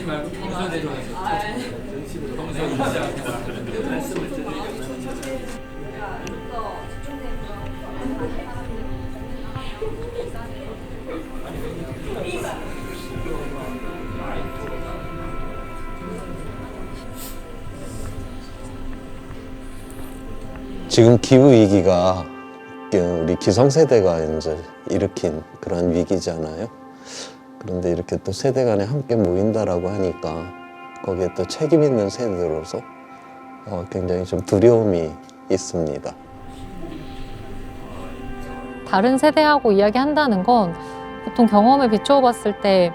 말고 평소 대로해서 평소 인지하고 말씀을 드리려면 지금 기후 위기가 우리 기성세대가 이제 일으킨 그런 위기잖아요. 그런데 이렇게 또 세대 간에 함께 모인다라고 하니까 거기에 또 책임 있는 세대로서 굉장히 좀 두려움이 있습니다. 다른 세대하고 이야기한다는 건 보통 경험에 비추어 봤을 때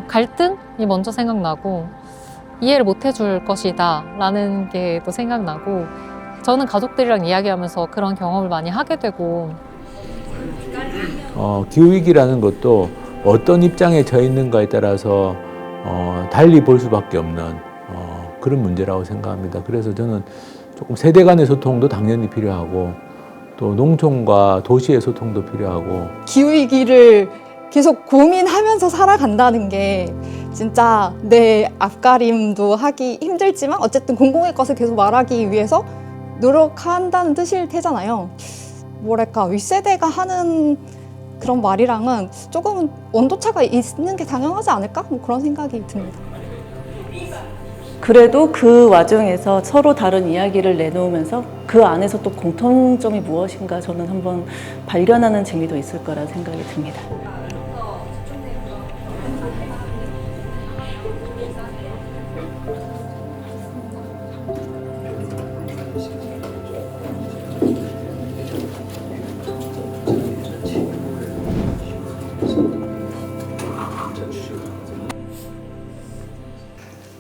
갈등이 먼저 생각나고 이해를 못 해줄 것이다 라는 게 또 생각나고, 저는 가족들이랑 이야기하면서 그런 경험을 많이 하게 되고. 기후위기라는 것도 어떤 입장에 져 있는가에 따라서 달리 볼 수밖에 없는 그런 문제라고 생각합니다. 그래서 저는 조금 세대 간의 소통도 당연히 필요하고, 또 농촌과 도시의 소통도 필요하고. 기후위기를 계속 고민하면서 살아간다는 게 진짜 내 앞가림도 하기 힘들지만 어쨌든 공공의 것을 계속 말하기 위해서 노력한다는 뜻일 테잖아요. 뭐랄까, 윗세대가 하는 그런 말이랑은 조금은 온도차가 있는 게 당연하지 않을까? 뭐 그런 생각이 듭니다. 그래도 그 와중에서 서로 다른 이야기를 내놓으면서 그 안에서 또 공통점이 무엇인가 저는 한번 발견하는 재미도 있을 거라 생각이 듭니다.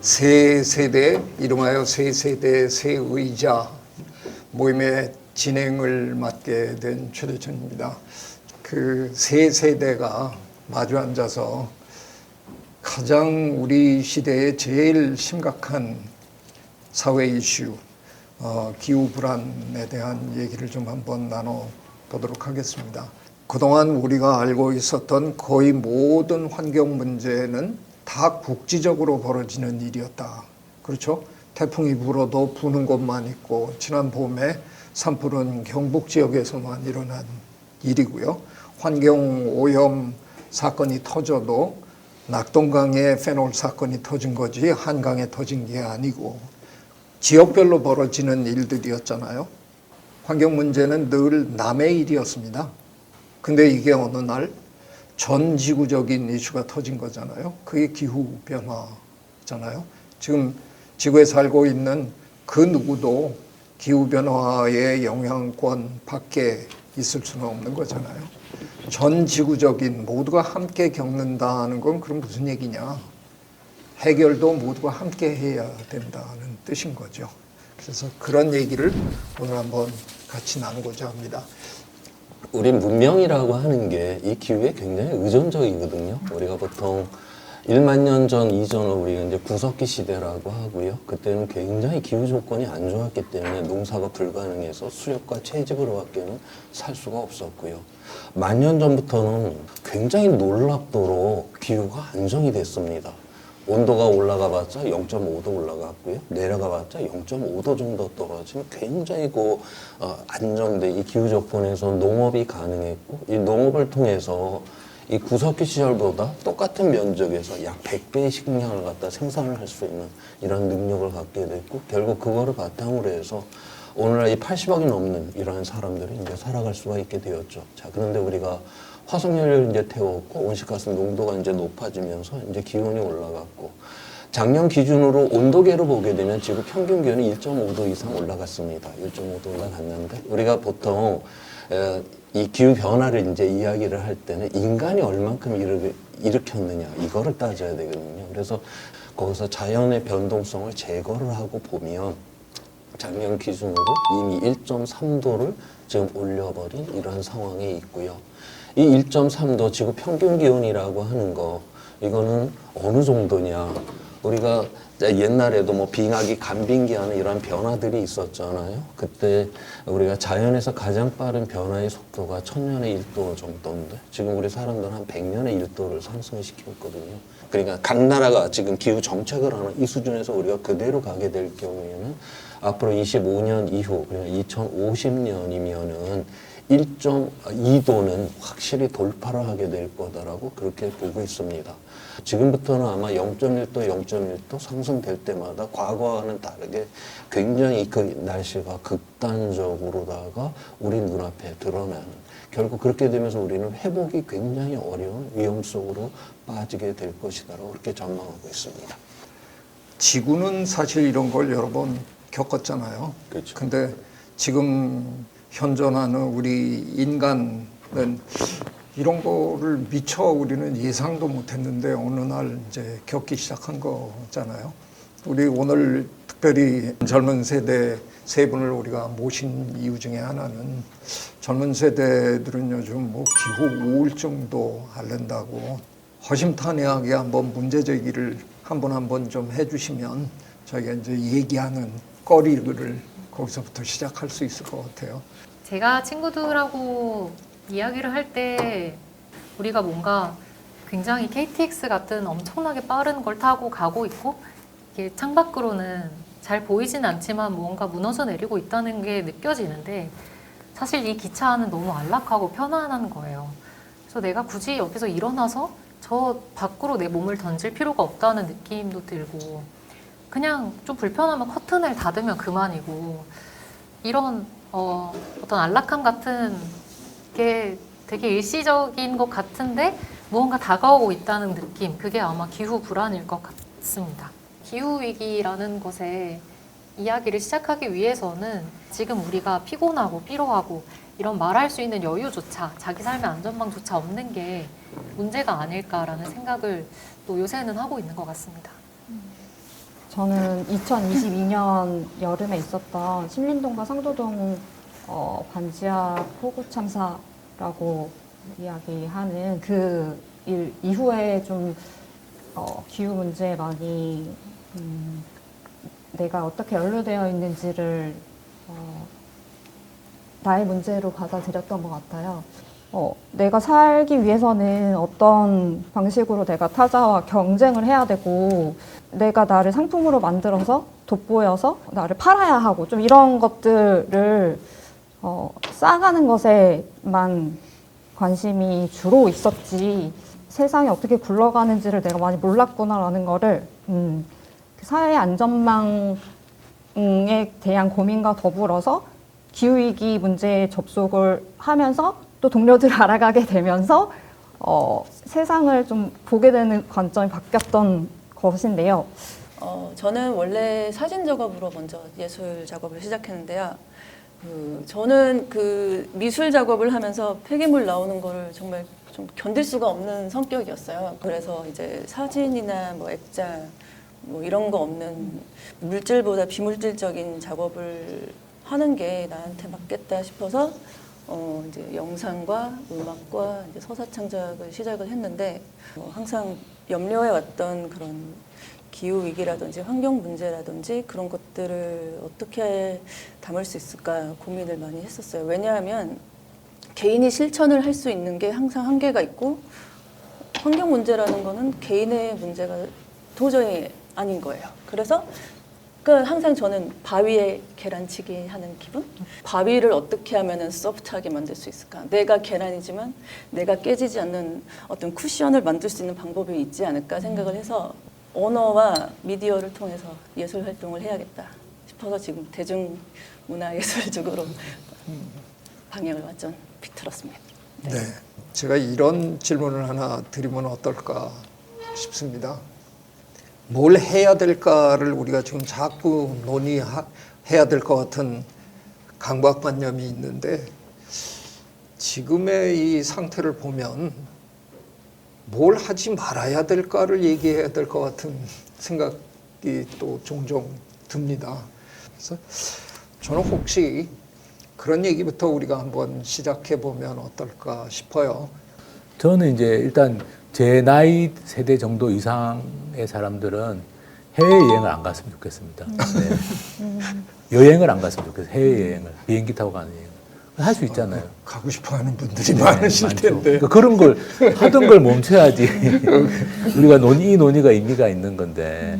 새 세대, 이름하여 새 세대 새 의자 모임의 진행을 맡게 된 최대천입니다. 그 새 세대가 마주 앉아서 가장 우리 시대의 제일 심각한 사회 이슈, 기후 불안에 대한 얘기를 좀 한번 나눠보도록 하겠습니다. 그동안 우리가 알고 있었던 거의 모든 환경 문제는 다 국지적으로 벌어지는 일이었다. 그렇죠? 태풍이 불어도 부는 곳만 있고, 지난 봄에 산불은 경북 지역에서만 일어난 일이고요. 환경 오염 사건이 터져도 낙동강에 페놀 사건이 터진 거지 한강에 터진 게 아니고 지역별로 벌어지는 일들이었잖아요. 환경 문제는 늘 남의 일이었습니다. 근데 이게 어느 날 전 지구적인 이슈가 터진 거잖아요. 그게 기후변화잖아요. 지금 지구에 살고 있는 그 누구도 기후변화의 영향권 밖에 있을 수는 없는 거잖아요. 전 지구적인 모두가 함께 겪는다는 건 그럼 무슨 얘기냐. 해결도 모두가 함께 해야 된다는 뜻인 거죠. 그래서 그런 얘기를 오늘 한번 같이 나누고자 합니다. 우리 문명이라고 하는 게 이 기후에 굉장히 의존적이거든요. 우리가 보통 1만 년 전 이전을 우리가 이제 구석기 시대라고 하고요. 그때는 굉장히 기후 조건이 안 좋았기 때문에 농사가 불가능해서 수렵과 채집으로밖에는 살 수가 없었고요. 10,000년 전부터는 굉장히 놀랍도록 기후가 안정이 됐습니다. 온도가 올라가봤자 0.5도 올라갔고요. 내려가봤자 0.5도 정도 떨어지면 굉장히 안정된 이 기후 조건에서 농업이 가능했고, 이 농업을 통해서 이 구석기 시절보다 똑같은 면적에서 약 100배의 식량을 갖다 생산을 할 수 있는 이런 능력을 갖게 됐고, 결국 그거를 바탕으로 해서 오늘날 이 80억이 넘는 이러한 사람들이 이제 살아갈 수가 있게 되었죠. 자, 그런데 우리가 화석연료를 이제 태웠고 온실가스 농도가 이제 높아지면서 이제 기온이 올라갔고, 작년 기준으로 온도계로 보게 되면 지구 평균 기온이 1.5도 이상 올라갔습니다. 1.5도 올라갔는데, 우리가 보통 이 기후 변화를 이제 이야기를 할 때는 인간이 얼만큼 일으켰느냐 이거를 따져야 되거든요. 그래서 거기서 자연의 변동성을 제거를 하고 보면 작년 기준으로 이미 1.3도를 지금 올려버린 이런 상황에 있고요. 이 1.3도 지구 평균 기온이라고 하는 거, 이거는 어느 정도냐, 우리가 옛날에도 뭐 빙하기, 간빙기 하는 이런 변화들이 있었잖아요. 그때 우리가 자연에서 가장 빠른 변화의 속도가 1000년의 1도 정도인데 지금 우리 사람들은 한 100년의 1도를 상승시켰거든요. 그러니까 각 나라가 지금 기후 정책을 하는 이 수준에서 우리가 그대로 가게 될 경우에는 앞으로 25년 이후, 그러니까 2050년이면은 1.2도는 확실히 돌파를 하게 될 거다라고 그렇게 보고 있습니다. 지금부터는 아마 0.1도, 0.1도 상승될 때마다 과거와는 다르게 굉장히 그 날씨가 극단적으로다가 우리 눈앞에 드러나는, 결국 그렇게 되면서 우리는 회복이 굉장히 어려운 위험 속으로 빠지게 될 것이다라고 그렇게 전망하고 있습니다. 지구는 사실 이런 걸 여러 번 겪었잖아요. 그렇죠. 근데 지금 현존하는 우리 인간은 이런 거를 미처 우리는 예상도 못했는데 어느 날 이제 겪기 시작한 거잖아요. 우리 오늘 특별히 젊은 세대 세 분을 우리가 모신 이유 중에 하나는 젊은 세대들은 요즘 뭐 기후 우울증도 앓는다고 허심탄회하게 한번 문제 제기를 한번 좀 해주시면 저희가 이제 얘기하는 거리를 거기서부터 시작할 수 있을 것 같아요. 제가 친구들하고 이야기를 할 때 우리가 뭔가 굉장히 KTX 같은 엄청나게 빠른 걸 타고 가고 있고 이게 창밖으로는 잘 보이진 않지만 뭔가 무너져 내리고 있다는 게 느껴지는데 사실 이 기차 안은 너무 안락하고 편안한 거예요. 그래서 내가 굳이 여기서 일어나서 저 밖으로 내 몸을 던질 필요가 없다는 느낌도 들고 그냥 좀 불편하면 커튼을 닫으면 그만이고 이런 어떤 안락함 같은 게 되게 일시적인 것 같은데 무언가 다가오고 있다는 느낌, 그게 아마 기후 불안일 것 같습니다. 기후위기라는 것에 이야기를 시작하기 위해서는 지금 우리가 피곤하고 피로하고 이런 말할 수 있는 여유조차, 자기 삶의 안전망조차 없는 게 문제가 아닐까라는 생각을 또 요새는 하고 있는 것 같습니다. 저는 2022년 여름에 있었던 신림동과 상도동 반지하 폭우 참사라고 이야기하는 그 일 이후에 좀 기후 문제에 많이 내가 어떻게 연루되어 있는지를 나의 문제로 받아들였던 것 같아요. 내가 살기 위해서는 어떤 방식으로 내가 타자와 경쟁을 해야 되고 내가 나를 상품으로 만들어서 돋보여서 나를 팔아야 하고 좀 이런 것들을 쌓아가는 것에만 관심이 주로 있었지 세상이 어떻게 굴러가는지를 내가 많이 몰랐구나라는 거를 사회 안전망에 대한 고민과 더불어서 기후위기 문제에 접속을 하면서 또 동료들을 알아가게 되면서 세상을 좀 보게 되는 관점이 바뀌었던 것인데요. 저는 원래 사진 작업으로 먼저 예술 작업을 시작했는데요. 저는 그 미술 작업을 하면서 폐기물 나오는 거를 정말 좀 견딜 수가 없는 성격이었어요. 그래서 이제 사진이나 뭐 액자 뭐 이런 거 없는 물질보다 비물질적인 작업을 하는 게 나한테 맞겠다 싶어서 이제 영상과 음악과 이제 서사 창작을 시작을 했는데 항상 염려해 왔던 그런 기후 위기라든지 환경 문제라든지 그런 것들을 어떻게 담을 수 있을까 고민을 많이 했었어요. 왜냐하면 개인이 실천을 할 수 있는 게 항상 한계가 있고 환경 문제라는 거는 개인의 문제가 도저히 아닌 거예요. 그래서 항상 저는 바위에 계란치기 하는 기분? 바위를 어떻게 하면 소프트하게 만들 수 있을까? 내가 계란이지만 내가 깨지지 않는 어떤 쿠션을 만들 수 있는 방법이 있지 않을까 생각을 해서 언어와 미디어를 통해서 예술 활동을 해야겠다 싶어서 지금 대중문화예술 쪽으로 방향을 완전 비틀었습니다. 네. 제가 이런 질문을 하나 드리면 어떨까 싶습니다. 뭘 해야 될까를 우리가 지금 자꾸 논의해야 될 것 같은 강박관념이 있는데 지금의 이 상태를 보면 뭘 하지 말아야 될까를 얘기해야 될 것 같은 생각이 또 종종 듭니다. 그래서 저는 혹시 그런 얘기부터 우리가 한번 시작해 보면 어떨까 싶어요. 저는 이제 일단 제 나이 세대 정도 이상의 사람들은 해외여행을 안 갔으면 좋겠습니다. 네. 여행을 안 갔으면 좋겠어요. 해외여행을. 비행기 타고 가는 여행. 할 수 있잖아요. 가고 싶어하는 분들이 많으실 많죠. 텐데. 그러니까 그런 걸 하던 걸 멈춰야지 우리가 이 논의가 의미가 있는 건데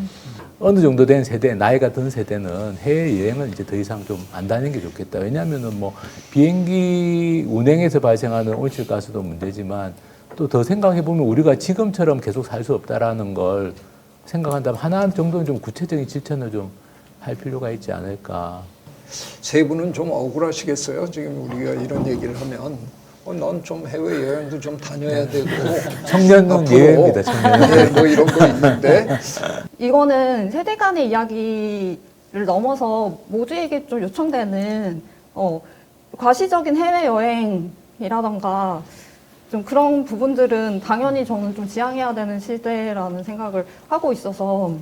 어느 정도 된 세대, 나이가 든 세대는 해외여행을 이제 더 이상 좀 안 다니는 게 좋겠다. 왜냐하면은 뭐 비행기 운행에서 발생하는 온실가스도 문제지만 또 더 생각해 보면 우리가 지금처럼 계속 살 수 없다라는 걸 생각한다면 하나 정도는 좀 구체적인 실천을 좀 할 필요가 있지 않을까. 세 분은 좀 억울하시겠어요? 지금 우리가 이런 얘기를 하면 넌 좀 해외여행도 좀 다녀야 되고 청년은 앞으로 예외입니다. 청년은. 네, 뭐 이런 거 있는데 이거는 세대 간의 이야기를 넘어서 모두에게 좀 요청되는 과시적인 해외여행이라던가 좀 그런 부분들은 당연히 저는 좀 지양해야 되는 시대라는 생각을 하고 있어서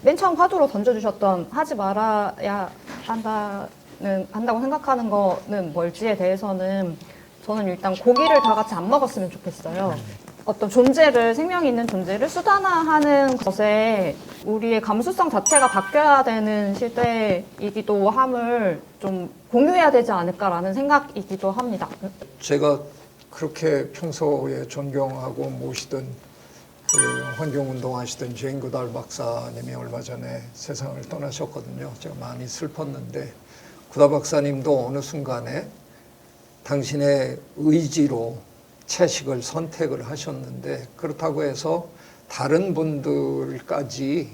맨 처음 화두로 던져주셨던 하지 말아야 한다고 생각하는 거는 뭘지에 대해서는 저는 일단 고기를 다 같이 안 먹었으면 좋겠어요. 어떤 존재를, 생명이 있는 존재를 수단화하는 것에 우리의 감수성 자체가 바뀌어야 되는 시대이기도 함을 좀 공유해야 되지 않을까라는 생각이기도 합니다. 제가 그렇게 평소에 존경하고 모시던 그 환경운동 하시던 제인 고달 박사님이 얼마 전에 세상을 떠나셨거든요. 제가 많이 슬펐는데 고달 박사님도 어느 순간에 당신의 의지로 채식을 선택을 하셨는데 그렇다고 해서 다른 분들까지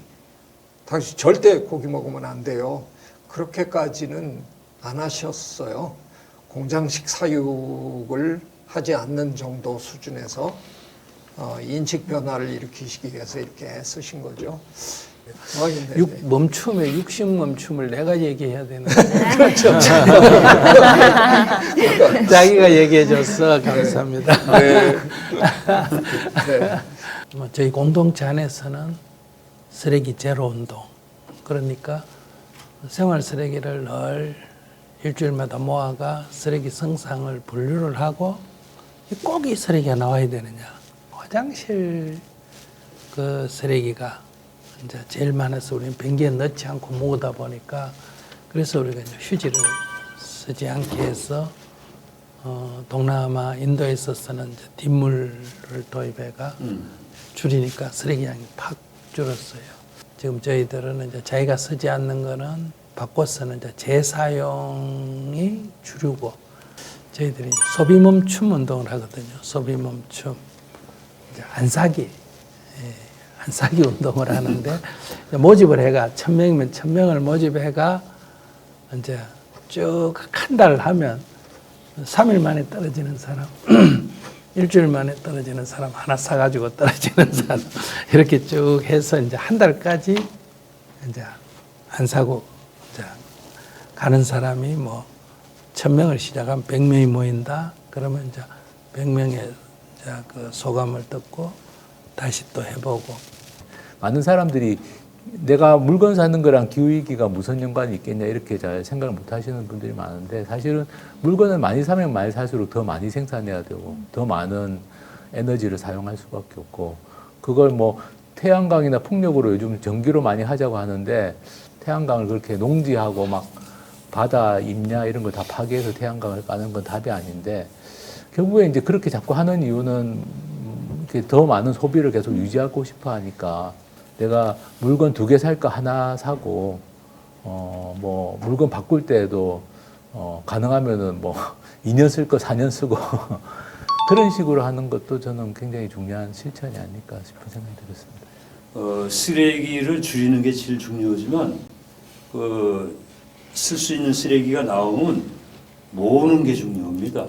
당신 절대 고기 먹으면 안 돼요. 그렇게까지는 안 하셨어요. 공장식 사육을 하지 않는 정도 수준에서 인식 변화를 일으키시기 위해서 이렇게 쓰신 거죠. 멈춤에 육식 멈춤을 내가 얘기해야 되는 그렇죠. 자기가 얘기해줘서 감사합니다. 네. 네. 저희 공동체 안에서는 쓰레기 제로 운동, 그러니까 생활 쓰레기를 늘 일주일마다 모아가 쓰레기 성상을 분류를 하고 꼭 이 쓰레기가 나와야 되느냐. 화장실 그 쓰레기가 이제 제일 많아서 우리는 변기에 넣지 않고 모으다 보니까 그래서 우리가 이제 휴지를 쓰지 않게 해서 동남아 인도에 있어서는 이제 뒷물을 도입해가 줄이니까 쓰레기 양이 팍 줄었어요. 지금 저희들은 이제 자기가 쓰지 않는 거는 바꿔서는 이제 재사용이 주류고 저희들이 이제 소비 멈춤 운동을 하거든요. 소비 멈춤, 이제 안 사기 운동을 하는데 모집을 해가 1,000명이면 1,000명을 모집해가 이제 쭉 한 달 하면 3일 만에 떨어지는 사람, 일주일 만에 떨어지는 사람, 하나 사가지고 떨어지는 사람 이렇게 쭉 해서 이제 한 달까지 이제 안 사고 이제 가는 사람이 뭐 1,000명을 시작하면 100명이 모인다. 그러면 이제 100명의 이제 그 소감을 듣고 다시 또 해보고. 많은 사람들이 내가 물건 사는 거랑 기후위기가 무슨 연관이 있겠냐 이렇게 잘 생각을 못 하시는 분들이 많은데 사실은 물건을 많이 사면 많이 살수록 더 많이 생산해야 되고 더 많은 에너지를 사용할 수밖에 없고 그걸 뭐 태양광이나 풍력으로 요즘 전기로 많이 하자고 하는데 태양광을 그렇게 농지하고 막 바다 임야 이런 걸 다 파괴해서 태양광을 까는 건 답이 아닌데 결국에 이제 그렇게 자꾸 하는 이유는 더 많은 소비를 계속 유지하고 싶어 하니까 내가 물건 2개 살까 하나 사고 뭐 물건 바꿀 때도 가능하면은 뭐 2년 쓸 거 4년 쓰고 그런 식으로 하는 것도 저는 굉장히 중요한 실천이 아닐까 싶은 생각이 들었습니다. 쓰레기를 줄이는 게 제일 중요하지만 쓸 수 있는 쓰레기가 나오면 모으는 게 중요합니다.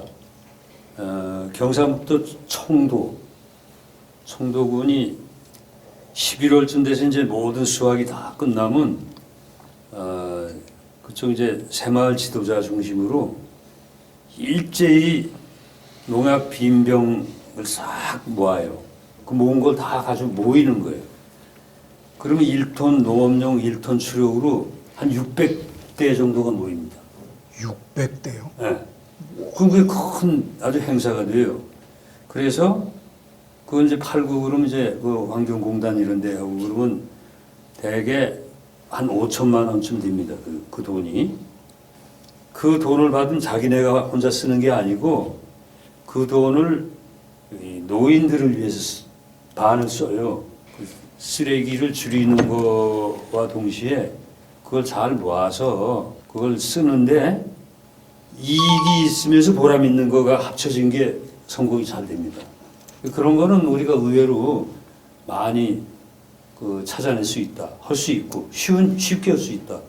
경상북도 청도군이 11월쯤 돼서 이제 모든 수확이 다 끝나면 그쪽 이제 새마을 지도자 중심으로 일제히 농약 빈병을 싹 모아요. 그 모은 걸 다 가지고 모이는 거예요. 그러면 1톤 농업용 1톤 추력으로 한 600대 정도가 모입니다. 600대요? 네. 그럼 그게 큰 아주 행사가 돼요. 그래서 그걸 이제 팔고 그러면 이제 그 환경공단 이런 데 하고 그러면 대개 한 5천만 원쯤 됩니다. 그 돈이. 그 돈을 받은 자기네가 혼자 쓰는 게 아니고 그 돈을 이 노인들을 위해서 반을 써요. 그 쓰레기를 줄이는 거와 동시에 그걸 잘 모아서 그걸 쓰는데 이익이 있으면서 보람 있는 거가 합쳐진 게 성공이 잘 됩니다. 그런 거는 우리가 의외로 많이 찾아낼 수 있다, 할 수 있고 쉽게 할 수 있다.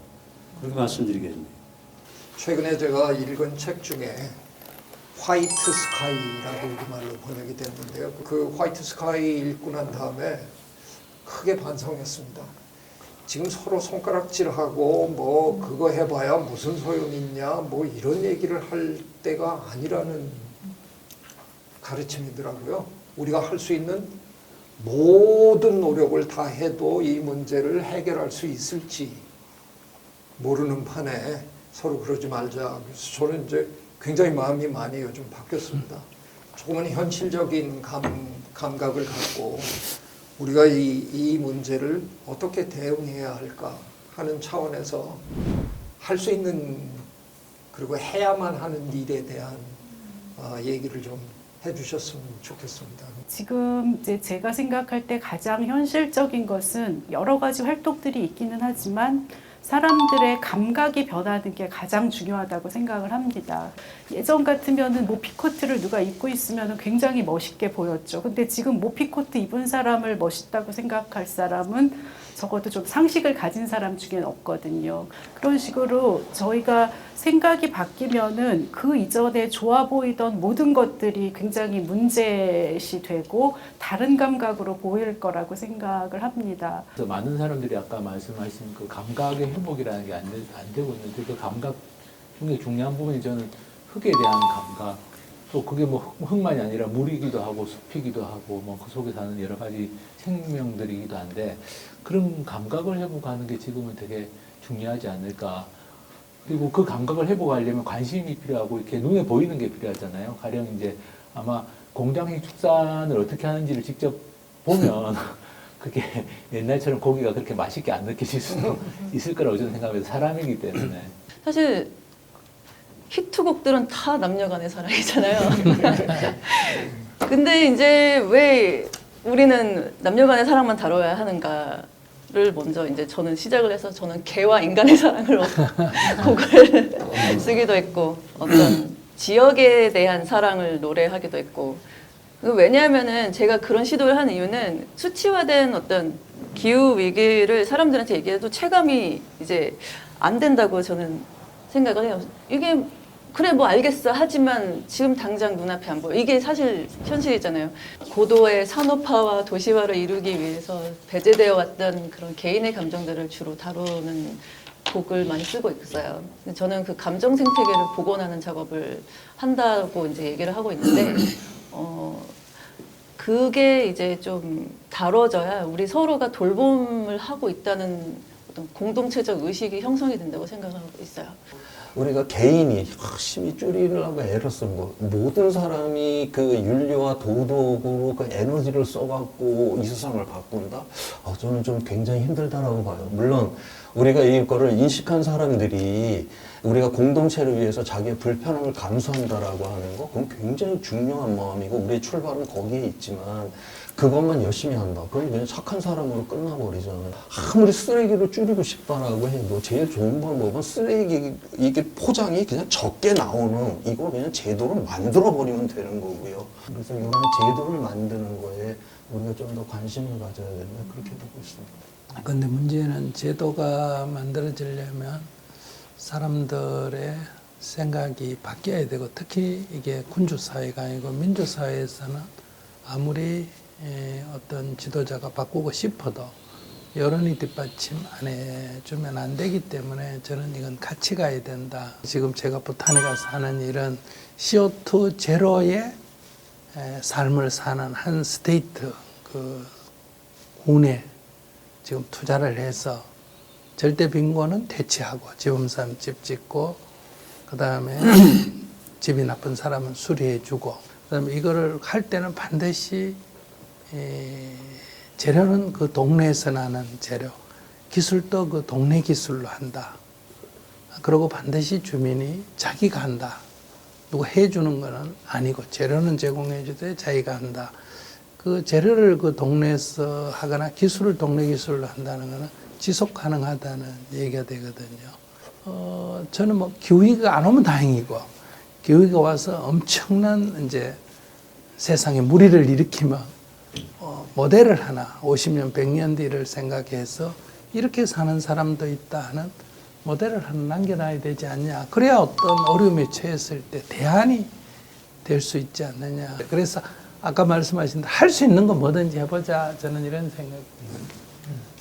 그렇게 말씀드리겠습니다. 최근에 제가 읽은 책 중에 화이트 스카이라고 우리말로 번역이 됐는데요. 그 화이트 스카이 읽고 난 다음에 크게 반성했습니다. 지금 서로 손가락질하고 뭐 그거 해봐야 무슨 소용이 있냐 뭐 이런 얘기를 할 때가 아니라는 가르침이더라고요. 우리가 할 수 있는 모든 노력을 다 해도 이 문제를 해결할 수 있을지 모르는 판에 서로 그러지 말자. 그래서 저는 이제 굉장히 마음이 많이 요즘 바뀌었습니다. 조금은 현실적인 감각을 갖고 우리가 이 문제를 어떻게 대응해야 할까 하는 차원에서 할 수 있는 그리고 해야만 하는 일에 대한 얘기를 좀 해주셨으면 좋겠습니다. 지금 이제 제가 생각할 때 가장 현실적인 것은 여러 가지 활동들이 있기는 하지만 사람들의 감각이 변하는 게 가장 중요하다고 생각을 합니다. 예전 같으면은 모피코트를 누가 입고 있으면 굉장히 멋있게 보였죠. 근데 지금 모피코트 입은 사람을 멋있다고 생각할 사람은 적어도 좀 상식을 가진 사람 중엔 없거든요. 그런 식으로 저희가 생각이 바뀌면은 그 이전에 좋아 보이던 모든 것들이 굉장히 문제시 되고 다른 감각으로 보일 거라고 생각을 합니다. 그래서 많은 사람들이 아까 말씀하신 그 감각의 회복이라는 게 안 되고 있는데 그 감각 중에 중요한 부분이 저는 흙에 대한 감각 또 그게 뭐 흙만이 아니라 물이기도 하고 숲이기도 하고 뭐 그 속에 사는 여러 가지 생명들이기도 한데 그런 감각을 회복하는 게 지금은 되게 중요하지 않을까. 그리고 그 감각을 회복하려면 관심이 필요하고 이렇게 눈에 보이는 게 필요하잖아요. 가령 이제 아마 공장식 축산을 어떻게 하는지를 직접 보면 그게 옛날처럼 고기가 그렇게 맛있게 안 느껴질 수도 있을 거라고 저는 생각해요. 사람이기 때문에. 사실 히트곡들은 다 남녀간의 사랑이잖아요. 근데 이제 왜 우리는 남녀간의 사랑만 다뤄야 하는가를 먼저 이제 저는 시작을 해서 저는 개와 인간의 사랑을 곡을 쓰기도 했고 어떤 지역에 대한 사랑을 노래하기도 했고 왜냐하면은 제가 그런 시도를 한 이유는 수치화된 어떤 기후 위기를 사람들한테 얘기해도 체감이 이제 안 된다고 저는 생각을 해요. 이게 그래 뭐 알겠어 하지만 지금 당장 눈앞에 안 보여. 이게 사실 현실이잖아요. 고도의 산업화와 도시화를 이루기 위해서 배제되어 왔던 그런 개인의 감정들을 주로 다루는 곡을 많이 쓰고 있어요. 근데 저는 그 감정 생태계를 복원하는 작업을 한다고 이제 얘기를 하고 있는데 그게 이제 좀 다뤄져야 우리 서로가 돌봄을 하고 있다는 어떤 공동체적 의식이 형성이 된다고 생각하고 있어요. 우리가 개인이 열심히 줄이려고 애를 쓰고 모든 사람이 그 윤리와 도덕으로 그 에너지를 써갖고 이 세상을 바꾼다? 저는 좀 굉장히 힘들다라고 봐요. 물론 우리가 이거를 인식한 사람들이 우리가 공동체를 위해서 자기의 불편함을 감수한다라고 하는 거 그건 굉장히 중요한 마음이고 우리의 출발은 거기에 있지만 그것만 열심히 한다. 그럼 그냥 착한 사람으로 끝나버리잖아요. 아무리 쓰레기를 줄이고 싶다라고 해도 제일 좋은 방법은 쓰레기 이게 포장이 그냥 적게 나오는 이걸 그냥 제도를 만들어버리면 되는 거고요. 그래서 이런 제도를 만드는 거에 우리가 좀 더 관심을 가져야 된다. 그렇게 보고 있습니다. 근데 문제는 제도가 만들어지려면 사람들의 생각이 바뀌어야 되고 특히 이게 군주사회가 아니고 민주사회에서는 아무리 어떤 지도자가 바꾸고 싶어도 여론이 뒷받침 안 해주면 안 되기 때문에 저는 이건 같이 가야 된다. 지금 제가 부탄에 가서 하는 일은 CO2 제로의 삶을 사는 한 스테이트 그 군에 지금 투자를 해서 절대 빈곤은 퇴치하고 지범삼 집 짓고 그 다음에 집이 나쁜 사람은 수리해주고 그 다음에 이거를 할 때는 반드시 재료는 그 동네에서 나는 재료 기술도 그 동네 기술로 한다. 그리고 반드시 주민이 자기가 한다. 누가 해주는 거는 아니고 재료는 제공해 주되 자기가 한다. 그 재료를 그 동네에서 하거나 기술을 동네 기술로 한다는 거는 지속 가능하다는 얘기가 되거든요. 저는 뭐 기후위기가 안 오면 다행이고 기후위기가 와서 엄청난 이제 세상에 무리를 일으키면 모델을 하나 50년, 100년 뒤를 생각해서 이렇게 사는 사람도 있다 하는 모델을 하나 남겨놔야 되지 않냐. 그래야 어떤 어려움에 처했을 때 대안이 될 수 있지 않느냐. 그래서 아까 말씀하신 할 수 있는 거 뭐든지 해보자. 저는 이런 생각입니다.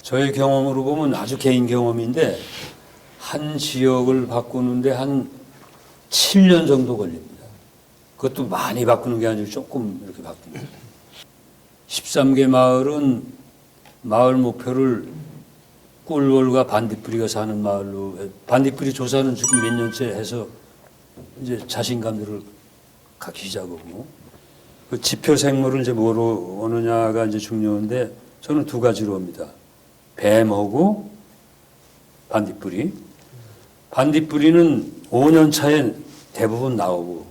저의 경험으로 보면 아주 개인 경험인데 한 지역을 바꾸는데 한 7년 정도 걸립니다. 그것도 많이 바꾸는 게 아니고 조금 이렇게 바꿉니다. 13개 마을은 마을 목표를 꿀벌과 반딧불이가 사는 마을로, 반딧불이 조사는 지금 몇 년째 해서 이제 자신감들을 갖기 시작하고, 그 지표 생물을 이제 뭐로 오느냐가 이제 중요한데 저는 두 가지로 합니다. 뱀하고 반딧불이. 반딧불이는 5년 차에 대부분 나오고,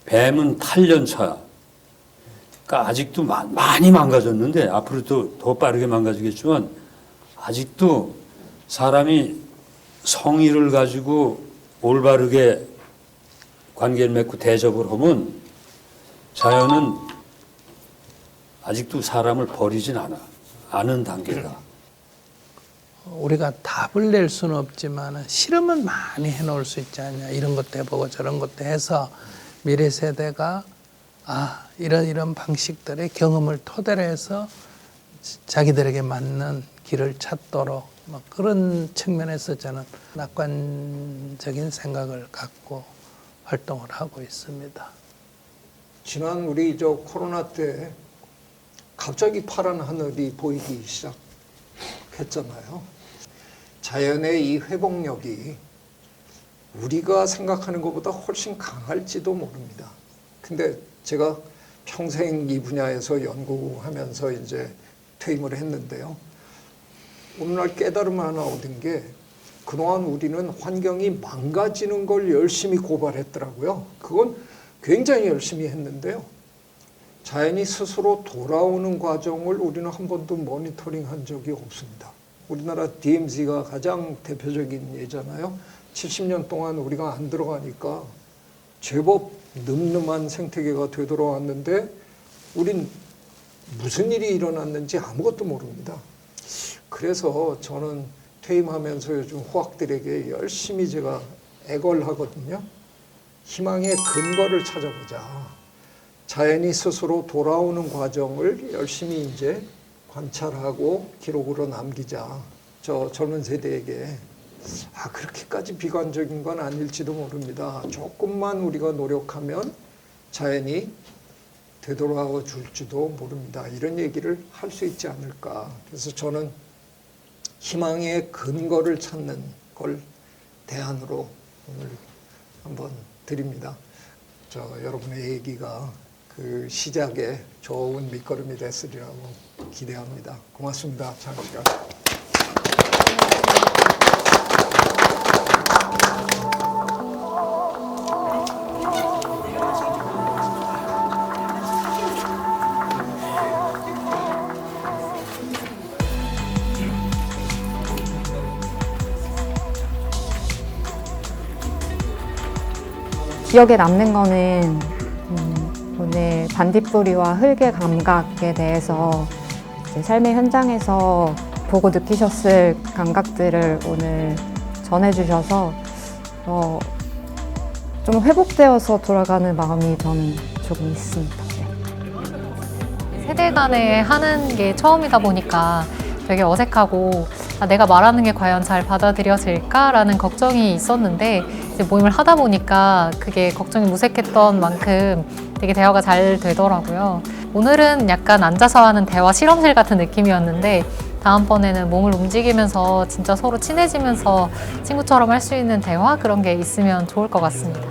뱀은 8년 차. 그러니까 아직도 많이 망가졌는데 앞으로 또 더 빠르게 망가지겠지만 아직도 사람이 성의를 가지고 올바르게 관계를 맺고 대접을 하면 자연은 아직도 사람을 버리진 않은 단계다. 우리가 답을 낼 수는 없지만 실험은 많이 해놓을 수 있지 않냐. 이런 것도 해보고 저런 것도 해서 미래 세대가 이런 방식들의 경험을 토대로 해서 자기들에게 맞는 길을 찾도록 그런 측면에서 저는 낙관적인 생각을 갖고 활동을 하고 있습니다. 지난 우리 코로나 때 갑자기 파란 하늘이 보이기 시작했잖아요. 자연의 이 회복력이 우리가 생각하는 것보다 훨씬 강할지도 모릅니다. 근데 제가 평생 이 분야에서 연구하면서 이제 퇴임을 했는데요. 오늘날 깨달음 하나 얻은 게 그동안 우리는 환경이 망가지는 걸 열심히 고발했더라고요. 그건 굉장히 열심히 했는데요. 자연이 스스로 돌아오는 과정을 우리는 한 번도 모니터링한 적이 없습니다. 우리나라 DMZ가 가장 대표적인 예잖아요. 70년 동안 우리가 안 들어가니까 제법 늠름한 생태계가 되돌아왔는데 우린 무슨 일이 일어났는지 아무것도 모릅니다. 그래서 저는 퇴임하면서 요즘 후학들에게 열심히 제가 애걸하거든요. 희망의 근거를 찾아보자. 자연이 스스로 돌아오는 과정을 열심히 이제 관찰하고 기록으로 남기자. 저 젊은 세대에게 그렇게까지 비관적인 건 아닐지도 모릅니다. 조금만 우리가 노력하면 자연이 되돌아와 줄지도 모릅니다. 이런 얘기를 할 수 있지 않을까. 그래서 저는 희망의 근거를 찾는 걸 대안으로 오늘 한번 드립니다. 여러분의 얘기가 그 시작에 좋은 밑거름이 됐으리라고 기대합니다. 고맙습니다. 장시간. 기억에 남는 거는 오늘 반딧불이와 흙의 감각에 대해서 이제 삶의 현장에서 보고 느끼셨을 감각들을 오늘 전해주셔서 좀 회복되어서 돌아가는 마음이 저는 조금 있습니다. 세대 간에 하는 게 처음이다 보니까 되게 어색하고 내가 말하는 게 과연 잘 받아들여질까라는 걱정이 있었는데 이제 모임을 하다 보니까 그게 걱정이 무색했던 만큼 되게 대화가 잘 되더라고요. 오늘은 약간 앉아서 하는 대화 실험실 같은 느낌이었는데 다음번에는 몸을 움직이면서 진짜 서로 친해지면서 친구처럼 할 수 있는 대화 그런 게 있으면 좋을 것 같습니다.